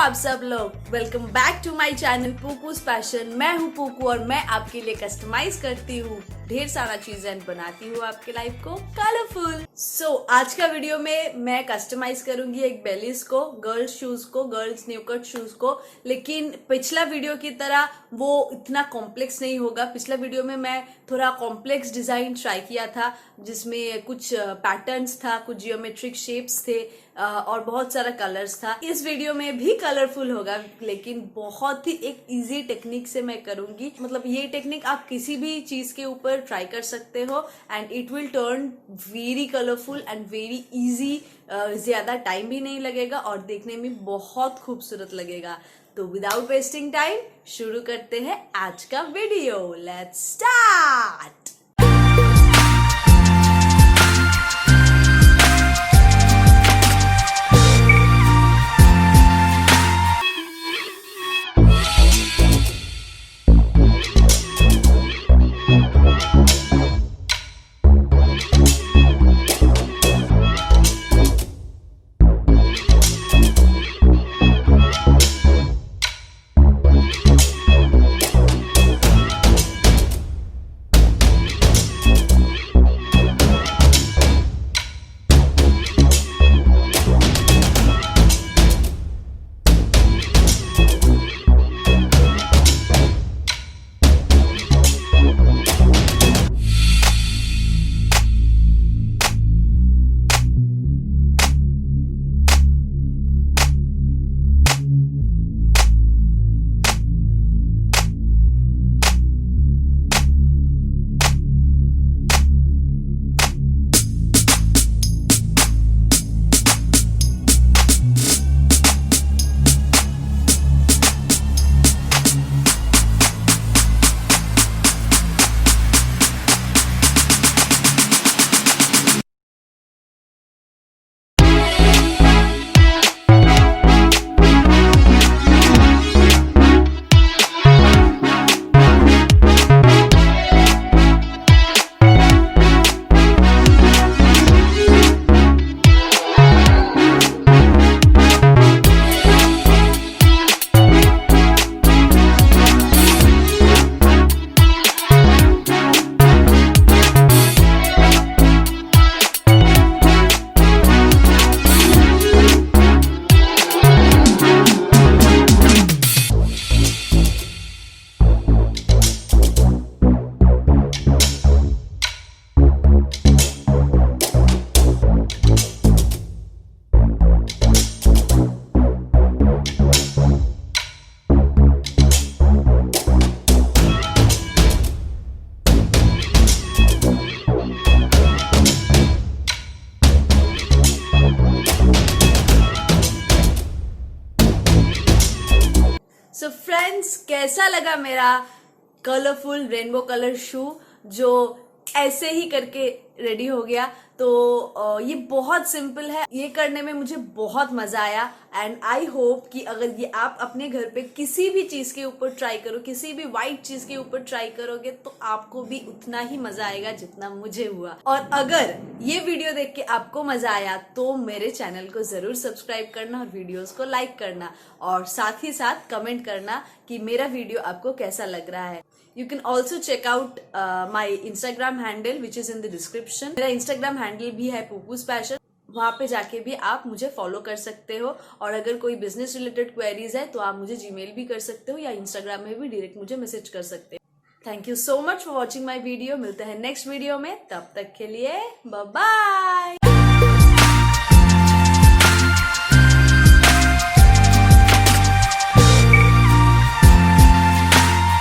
आप सब लोग, welcome back to my channel Puku's passion. मैं हूँ पुकू और मैं आपके लिए कस्टमाइज करती हूँ ढेर सारा चीजें, बनाती हूँ आपके लाइफ को कलरफुल। आज का वीडियो में मैं कस्टमाइज करूंगी एक बेलीज को, गर्ल्स शूज को, गर्ल्स न्यू कट शूज को। लेकिन पिछला वीडियो की तरह वो इतना कॉम्प्लेक्स नहीं होगा। पिछला वीडियो में मैं थोड़ा कॉम्प्लेक्स डिजाइन ट्राई किया था, जिसमें कुछ पैटर्न्स था, कुछ जियोमेट्रिक शेप्स थे और बहुत सारा कलर्स था। इस वीडियो में भी कलरफुल होगा, लेकिन बहुत ही एक इजी टेक्निक से मैं करूंगी। मतलब ये टेक्निक आप किसी भी चीज के ऊपर ट्राई कर सकते हो and it will turn very colourful and very easy. ज्यादा टाइम भी नहीं लगेगा और देखने में बहुत खूबसूरत लगेगा। तो विदाउट वेस्टिंग टाइम शुरू करते हैं आज का video. Let's start. So friends, कैसा लगा मेरा कलरफुल रेनबो कलर शू जो ऐसे ही करके रेडी हो गया? तो ये बहुत सिंपल है, ये करने में मुझे बहुत मजा आया एंड आई होप कि अगर ये आप अपने घर पे किसी भी चीज के ऊपर ट्राई करो, किसी भी व्हाइट चीज के ऊपर ट्राई करोगे तो आपको भी उतना ही मजा आएगा जितना मुझे हुआ। और अगर ये वीडियो देख के आपको मजा आया तो मेरे चैनल को जरूर सब्सक्राइब करना और वीडियोस को लाइक करना और साथ ही साथ कमेंट करना कि मेरा वीडियो आपको कैसा लग रहा है। You can also check out my Instagram handle which is in the description. मेरा Instagram handle भी है PUKUsPASSION। वहाँ पे जाके भी आप मुझे फॉलो कर सकते हो और अगर कोई बिजनेस रिलेटेड क्वेरीज है तो आप मुझे जीमेल भी कर सकते हो या इंस्टाग्राम में भी डायरेक्ट मुझे मैसेज कर सकते हो। Thank you so much for watching my video. मिलते हैं नेक्स्ट वीडियो में, तब तक के लिए बाय बाय।